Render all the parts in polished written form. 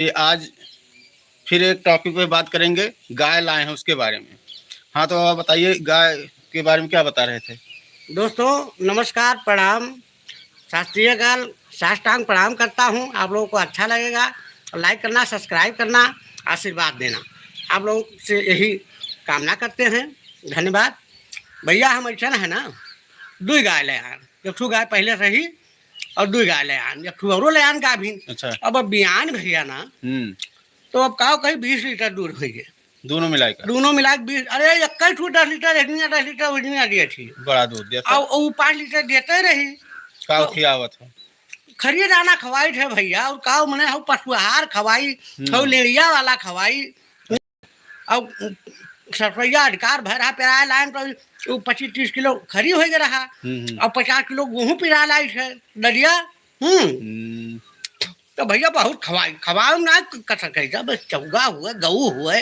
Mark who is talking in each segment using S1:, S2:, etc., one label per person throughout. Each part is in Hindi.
S1: ये आज फिर एक टॉपिक पे बात करेंगे, गाय लाए हैं उसके बारे में। हाँ, तो आप बताइए गाय के बारे में क्या बता रहे थे।
S2: दोस्तों नमस्कार, प्रणाम, शास्त्रीय काल, साष्टांग प्रणाम करता हूँ। आप लोगों को अच्छा लगेगा, लाइक करना, सब्सक्राइब करना, आशीर्वाद देना, आप लोगों से यही कामना करते हैं। धन्यवाद भैया। हम ऐसा है ना, दो गाय ले आन, एक ठू गाय पहले रही और दो गाय ले आन, एक ठू औरो ले आन गाय भी।
S1: अच्छा।
S2: अब बियान भैया ना, तो अब का कहीं 20 लीटर दूध हो गए,
S1: दोनों मिलाकर
S2: दोनों मिला के 20। अरे एक ठू 10 लीटर, एक 10 लीटर उजनिया दिए थी,
S1: बड़ा दूध दिया
S2: और वो 5 लीटर देते रही।
S1: का
S2: तो
S1: खियावत है।
S2: खरिए दाना खवाई थे भैया, और का मने हम पशुहार खवाई, हम लेड़िया वाला खवाई, और सरसैया अधिकार भरा पेरा लाइन पर 25-30 किलो खरी हो गया रहा, और 50 किलो गेहूँ पिरा लाई थे दलिया। तो भैया बहुत खवाई खवाओ ना कर सके, जब चौगा हुए गऊ हुए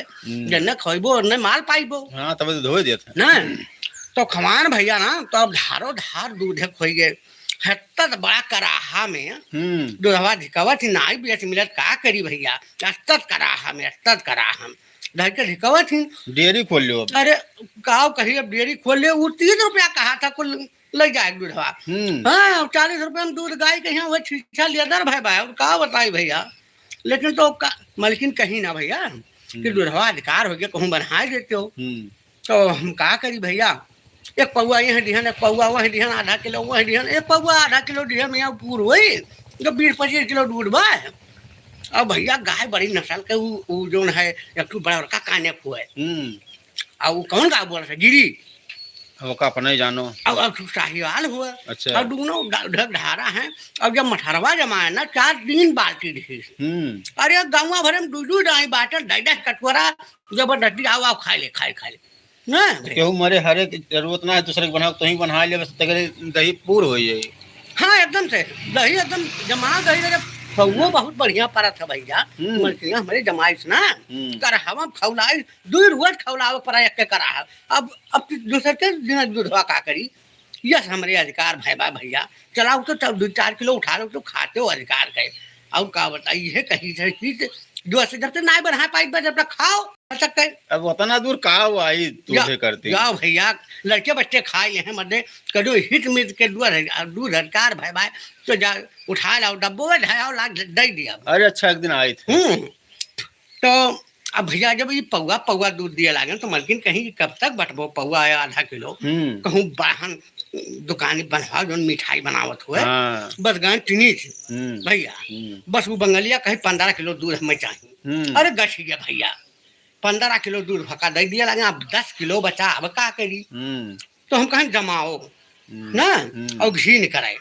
S2: जन्ने खइबो ने माल पाइबो।
S1: हाँ, तब तो धोए देते
S2: ना तो खवान भैया ना, तो अब धारो धार दूध खोई गए, हत्तत बड़ा कराहा में दूधवा धिकवत ही नाई बेच मिलत, का करी भैया, अस्तत कराहा में, अस्तत कराहा में ढक के धिकवत ही।
S1: डेयरी खोल लो।
S2: अरे काव कही, अब डेयरी खोल ले, वो 30 रुपया कहा था कुल ले जाए दूधवा। हाँ, 40 रुपया में दूध गाय के यहाँ वह छीछा लेदर भाई भाई, और का बताई भैया। लेकिन तो मलकिन कहीं ना भैया कि दूधवा अधिकार हो गया, कहूँ बना देते हो। तो हम का करी भैया, एक पौआ यहाँ दिहन, एक पौआ वही दिहन, आधा किलो वही दिहन, एक पौआ आधा किलो दिहन में पूर हुई, जो 20-25 किलो दूध बा। अब भैया गाय बड़ी नस्ल के, वो जो है एक ठू बड़ा बड़का काने हुए, और वो कौन गाय बोल रहा गिरी,
S1: वो का अपना ही जानो।
S2: अब शाहीवाल हुआ।
S1: अच्छा।
S2: और दोनों ढक ढारा है। अब जब मठरवा जमाए ना, 4-3 बाल्टी दी। अरे गाँव भरे में दूध आई बाटल 10-10 कटोरा जबरदस्ती, आओ खा ले, खा ले ना।
S1: केहू मरे हरे की जरूरत ना है, दूसरे के बना तो ही बना ले, बस दही पूर हो जाए।
S2: हाँ एकदम से दही एकदम जमा दही रे, वो बहुत बढ़िया पड़ा था भैया। मलकिया हमारे जमाइश ना कर हम खौलाई, 2 रोज खौलावे पड़ा एक के करा। अब दूसरे के दिन दूधवा का करी, यस हमारे अधिकार भाई भैया, चलाओ तो 2-4 किलो उठा लो तो खाते हो अधिकार गए। और का बताइए है कहीं से जो से जब से नहीं बना पाई, जब तक खाओ सकते।
S1: अब उतना दूर का आई दूधे करती
S2: जाओ भैया, लड़के बच्चे खाए हैं मध्य कदो हिट मिट के दूध अधिकार भाई भाई, तो जा उठा लाओ डब्बो में ढाया लाख दे दिया।
S1: अरे अच्छा, एक दिन आए थे।
S2: तो अब भैया जब ये पौआ दूध दिए लागे, तो मलकिन कहीं कब तक बटबो पौआ है आधा किलो, कहूँ बाहन दुकानी बनवा जो मिठाई बनावत हुए। बस गए टिनी भैया, बस वो बंगलिया कहीं 15 किलो दूध हमें चाहिए। अरे गछ गया भैया, 15 किलो दूध भका दे दिया लगे, अब 10 किलो बचा, अब का करी। तो हम कहें जमाओ ना, और घी नहीं कराए।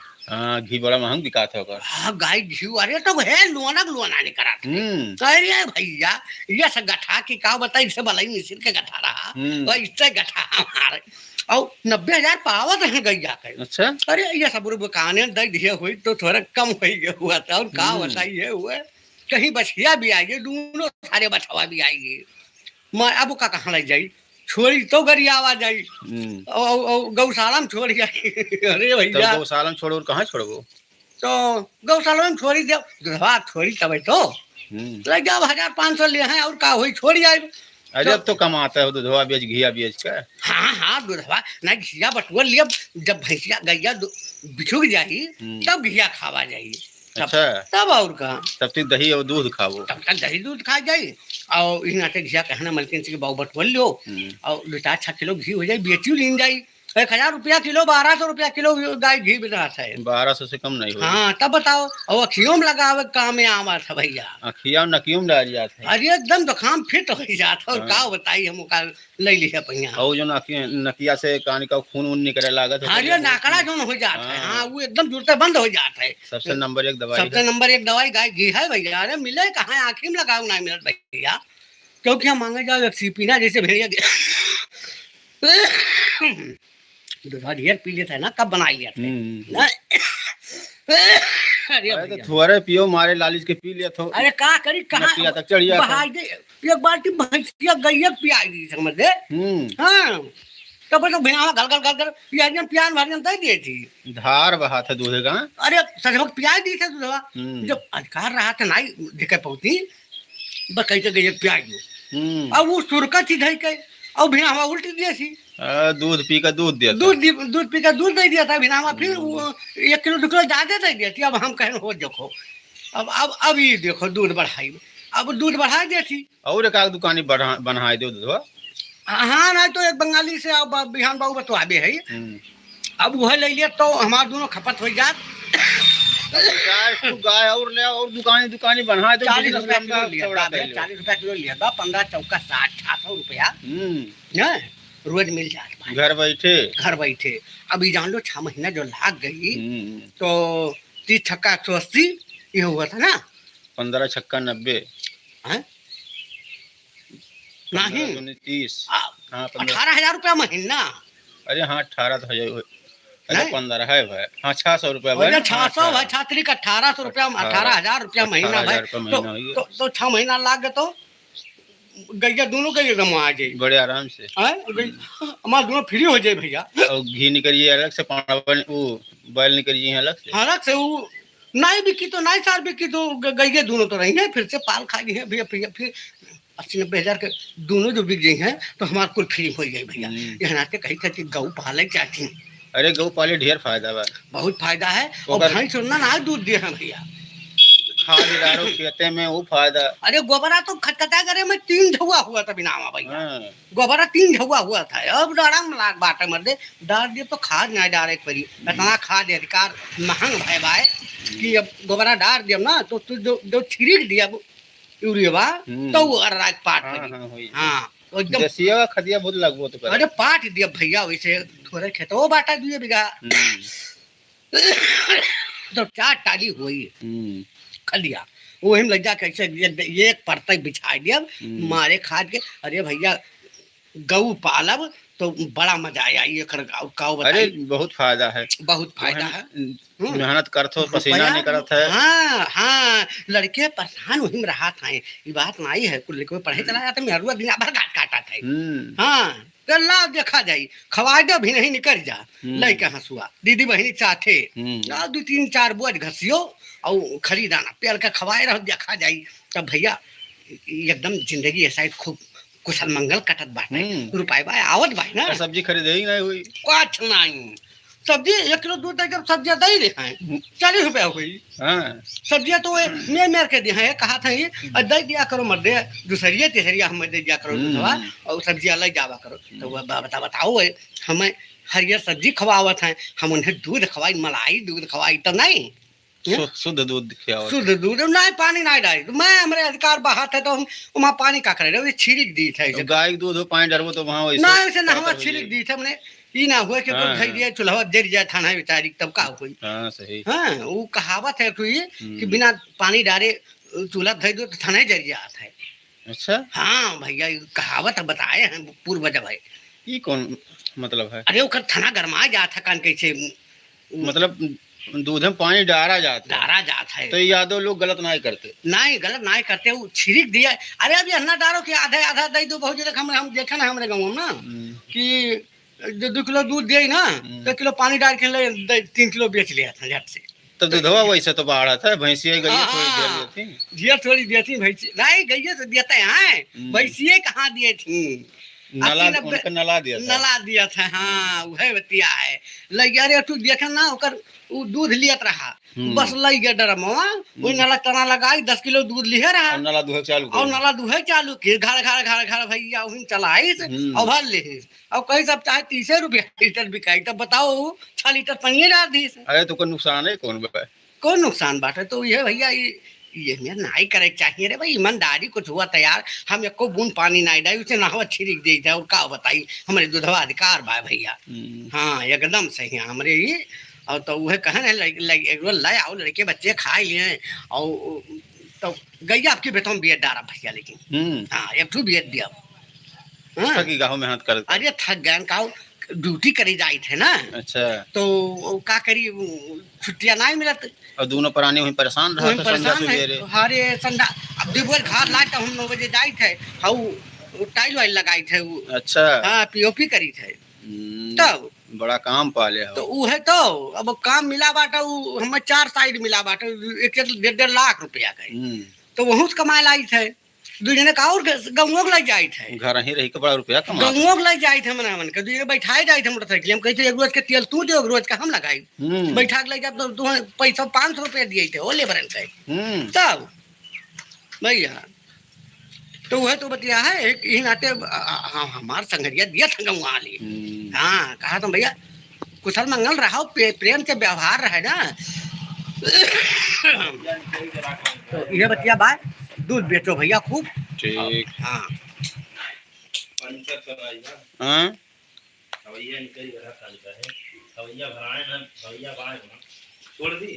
S1: घी बड़ा महंग बिका था।
S2: हाँ गाय घी, अरे तो है लोना नहीं करा था। अरे भैया ये सब गठा की का बताई, इससे भलाई मिसिर के गठा रहा, और इससे गठा हमारे, और 90,000 पावत है गैया के। अच्छा। अरे ये सब बुकाने दे दिए हुई तो थोड़ा कम हो गया हुआ था, और का बताइए हुए कहीं बछिया भी आइए, दोनों सारे बछवा भी आइए। मैं अब का कहाँ लग जाई, छोड़ी तो गरिया आवाज आई, और गौशाला में छोड़ जाई। अरे भैया
S1: गौशाला में छोड़ो, कहाँ छोड़ो, तो
S2: गौशाला में छोड़ी दे, दूधवा छोड़ी तब तो लग जाओ 1,500 ले हैं, और का हुई छोड़ जाए।
S1: अरे अब तो कमाता है दूधवा बेच, घिया बेच का।
S2: हाँ दूधवा ना, घिया बटुआ लिया, जब भैंसिया गैया बिछुक जाई तब घिया खावा जाई। अच्छा। तब और कहा,
S1: तब तक दही और दूध खाओ,
S2: तब तक दही दूध खा जाए। और इन आटे घिया कहना मलकिन से बाऊ बटवल लो, और 2-4 किलो घी हो जाए, बेची लीन जाई। 1,000 रुपया किलो, 1,200 रुपया किलो गाय घी बिना है।
S1: 1200 से कम नहीं हो।
S2: हाँ तब बताओ, और अखियों में लगावे काम में आवा था भैया,
S1: अखिया नकियों में डाल जाते हैं।
S2: अरे एकदम तो खाम फिट हो जाता। और का बताई हम का ले लिया पहिया,
S1: और जो नकिया से कान का खून वून निकले लागत है।
S2: अरे नाकड़ा जो हो जाता है। हाँ वो एकदम जुड़ते बंद हो जाता है।
S1: सबसे नंबर 1 दवाई,
S2: सबसे नंबर 1 दवाई गाय घी है भैया। अरे मिले कहाँ, आँखी में लगाओ ना मिलत भैया, क्योंकि हम मांगे जाओ सीपीना जैसे भेड़िया दूधा ढेर पी लेता है ना, कब बना लिया था।
S1: अरे तो थोड़े पियो, मारे लालिच के पी लिया तो।
S2: अरे का करी, कहाँ
S1: तक चढ़िया
S2: बहाई दे, एक बाल्टी भैंसिया गैया पियाई दी समझ दे। हाँ तब तो भिनावा गल गल पियाज प्यान भर दे दिए थी,
S1: धार बहा था दूध का।
S2: अरे सजवक पियाई दी थे दूधवा, जब अधिकार रहा था नहीं दिखे पहुंची, बस कैसे गई प्याज दो अब वो सुरका चीज है के और भिनावा उल्टी दिया थी
S1: दूध पी का दूध दिया
S2: दूध पी का दूध दे दिया था भिनावा फिर 1 किलो 2 किलो ज्यादा दे दिया थी अब हम कहें हो देखो अब ये देखो दूध बढ़ाई अब दूध बढ़ा दिया थी
S1: और एक आध दुकानी बढ़ा दो दूध
S2: हाँ ना तो एक बंगाली से अब बिहान बाबू बतवाबे है अब वह ले लिया तो हमारे दोनों खपत हो जात
S1: गाय और ले और दुकानी बढ़ा दो
S2: 40 रुपया किलो लिया 40 रुपया किलो लिया 15 चौका 60-600 रुपया रोज मिल जाता घर बैठे अभी जान लो 6 महीना जो लाग गई तो 30 छक्का 180 ये हुआ था ना
S1: 15 छक्का 90
S2: नहीं
S1: 30
S2: 18,000 रुपया महीना
S1: अरे हाँ 18 तो है 15 है भाई हाँ 600 रुपया
S2: 600 भाई छात्री का 1800 रुपया 18,000 रुपया महीना भाई तो 6 महीना लाग गए तो गैया दोनों गैया एकदम आ जाए
S1: बड़े आराम से
S2: हमारे दोनों फ्री हो जाए भैया
S1: और घी निकलिए अलग से वो बैल निकलिए अलग से
S2: वो नहीं बिकी तो नहीं सार बिकी तो गैया दोनों तो रही है फिर से पाल खा गई है भैया फिर 80-90 हजार के दोनों जो बिक गई हैं तो हमारे कुल फ्री हो गई भैया यहाँ नाते कही था कि गऊ पाले चाहती हैं
S1: अरे गऊ पाले ढेर फायदा बा
S2: बहुत फायदा है और भैंस ना दूध दे हैं भैया
S1: खाद डालो खेते में वो फायदा
S2: अरे गोबरा तो खटखटा करे में 3 झुआ हुआ था बिनामा भैया गोबरा 3 झुआ हुआ था अब डारा में लाग बाटे मर दे डाल दिए तो खाद नहीं डाले परी इतना खाद अधिकार महंग भय बाय कि अब गोबरा डाल दिया ना तो तू जो छिड़क दिया यूरिया तो वो राज पाट हाँ तो एकदम
S1: जसिया खदिया बहुत लगबो तो
S2: अरे पाट दिया भैया वैसे थोड़े खेतो बाटा 2 बीघा तो 4 टाली हुई खलिया वो हम लग जा कैसे एक परत बिछा दिया मारे खाद के अरे भैया गऊ पालब तो बड़ा मजा आया ये
S1: अरे बहुत फायदा है मेहनत करते पसीना निकलत है
S2: हाँ लड़के परेशान वही में रहा था ये बात नहीं है कुल लेके पढ़े चला जाता मेहरुआ दिन भर गाट काटा था हाँ ला देखा जाई खवाए दो भी नहीं निकल जा लड़के हंसुआ दीदी बहनी चाहते 2-3-4 बोझ घसियो और खरीदाना पेड़ का खवाए रहो देखा जाई तब भैया एकदम जिंदगी ऐसा खूब कुशल मंगल कटत बाटे रुपए बाय आवत बाय ना
S1: सब्जी खरीदे ही नहीं हुई
S2: कुछ नहीं सब्जी 1 किलो दूध जब सब्जियां दे रहे हैं 40 रुपया हुई सब्जियां तो मेर के दिया है कहा था ये दे दिया करो मर दे दूसरी तीसरी हम दे दिया करो और सब्जियां ले जावा करो तो बताओ हमें हरियर सब्जी खवावत है हम उन्हें दूध खवाई मलाई दूध खवाई तो नहीं
S1: शुद्ध दूध
S2: नहीं पानी नहीं डाली तो मैं हमारे अधिकार बाहर थे तो हम वहाँ पानी का करे रहे छिड़क दी थे
S1: तो गाय दूध हो पानी डरबो तो वहाँ
S2: ना वैसे ना हम छिड़क दी थे हमने ये ना हुआ कि भाई दिया चूल्हा जर जाए थाना बेचारी तब का हुई
S1: सही
S2: वो कहावत है कि बिना पानी डाले चूल्हा धर दो तो थाना जर जाता है
S1: अच्छा
S2: हाँ भैया कहावत बताए हैं पूर्व जब है
S1: ये कौन मतलब है
S2: अरे वो थाना गरमा जाता कान कैसे
S1: मतलब दूध में पानी डारा जाता
S2: है
S1: तो यादव लोग गलत नहीं करते
S2: वो छिड़क दिया अरे अभी अन्ना डारो कि आधा दे दो बहुत जगह हम देखा ना हमारे गाँव में ना कि जो 2 किलो दूध दिए ना 1 किलो पानी डाल के 3 किलो बेच लिया था झट से
S1: तो दूधवा वैसे तो बाढ़ा था भैंसिया गई
S2: थोड़ी दिया थी भैंसी नहीं गई तो देते हैं भैंसिया कहाँ दिए थी
S1: नला
S2: दिया था हाँ वह बतिया है लग अरे तू देखा ना ओकर वो दूध लियत रहा बस लग गया डरमवा वो नला तना लगाई 10 किलो दूध लिए रहा
S1: और नला दुहे
S2: चालू किए घर भैया वही चलाई और भर ले और कहीं सब चाहे 30 रुपया लीटर बिकाई तब बताओ 6 लीटर पानी डाल दी
S1: अरे तो कोई नुकसान है
S2: कौन नुकसान बात है तो ये भैया ये मेरे नहीं करे चाहिए रे भाई ईमानदारी कुछ हुआ तैयार हम एको बूंद पानी नहीं डाली उसे नहवा छिड़क दी था और का बताई हमारे दूधवा अधिकार बा भैया हाँ एकदम सही है हमारे ये और तो वह कहने ले आओ लड़के बच्चे खा लिए और तो गैया आपकी बेटा में बीएड डारा भैया लेकिन हाँ एक ठू बीएड दिया
S1: मेहनत कर
S2: अरे थक गए का ड्यूटी करी जाए थे ना
S1: अच्छा तो
S2: का करी छुट्टियां नहीं मिलत
S1: और दोनों प्राणी वहीं परेशान
S2: हरे संडा अब दिबोल घर लाए तो हम 9 बजे जाए थे हाउ टाइल वाइल लगाई थे
S1: अच्छा
S2: हाँ पीओपी करी थे तब
S1: बड़ा काम पाले
S2: तो वो है तो अब काम मिला बाटा हमें 4 साइड मिला बाटा 1.5 लाख रुपया का तो वहाँ से कमाए लाई थे दू जने का और गंगो के लग जाए थे
S1: घर ही रही के बड़ा रुपया कमा
S2: गंगो के लग जाए थे मना मन के दू जने बैठाए जाए थे मोटरसाइकिल हम कहते एक रोज के तेल तू दे एक रोज का हम लगाई बैठा के ले जा तो पैसा 500 रुपया दिए थे वो लेबरन के तब भैया तो वह तो बतिया है एक ही नाते हमार संगरिया दिया था गंगा वाली हाँ कहा तुम भैया कुशल मंगल रहा प्रेम से व्यवहार रहे ना तो ये बतिया बात दूध बेचो भैया खूब
S1: ठीक
S2: हाँ
S1: हाँ
S3: छोड़ दी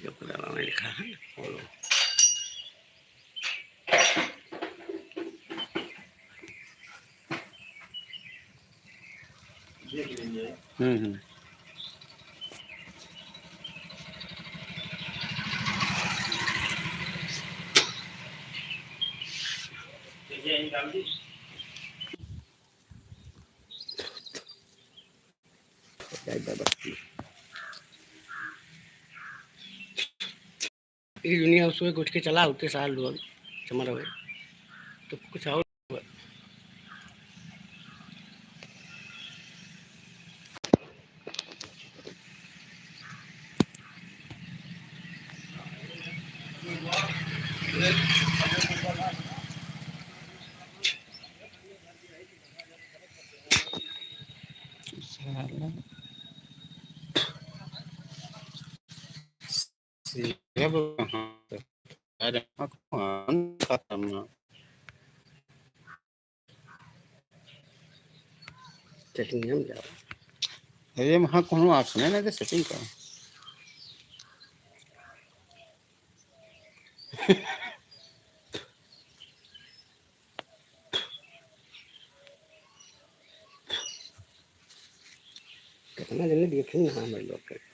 S2: तो में लिखा है ये दुनिया उसमें उठ के चला उतने साल लोग समझ रहे तो कुछ और सेटिंग हम जाओ
S1: अरे वहाँ कोनो ऑप्शन है ना सेटिंग का
S2: कितना जल्दी देखेंगे हमारे लोग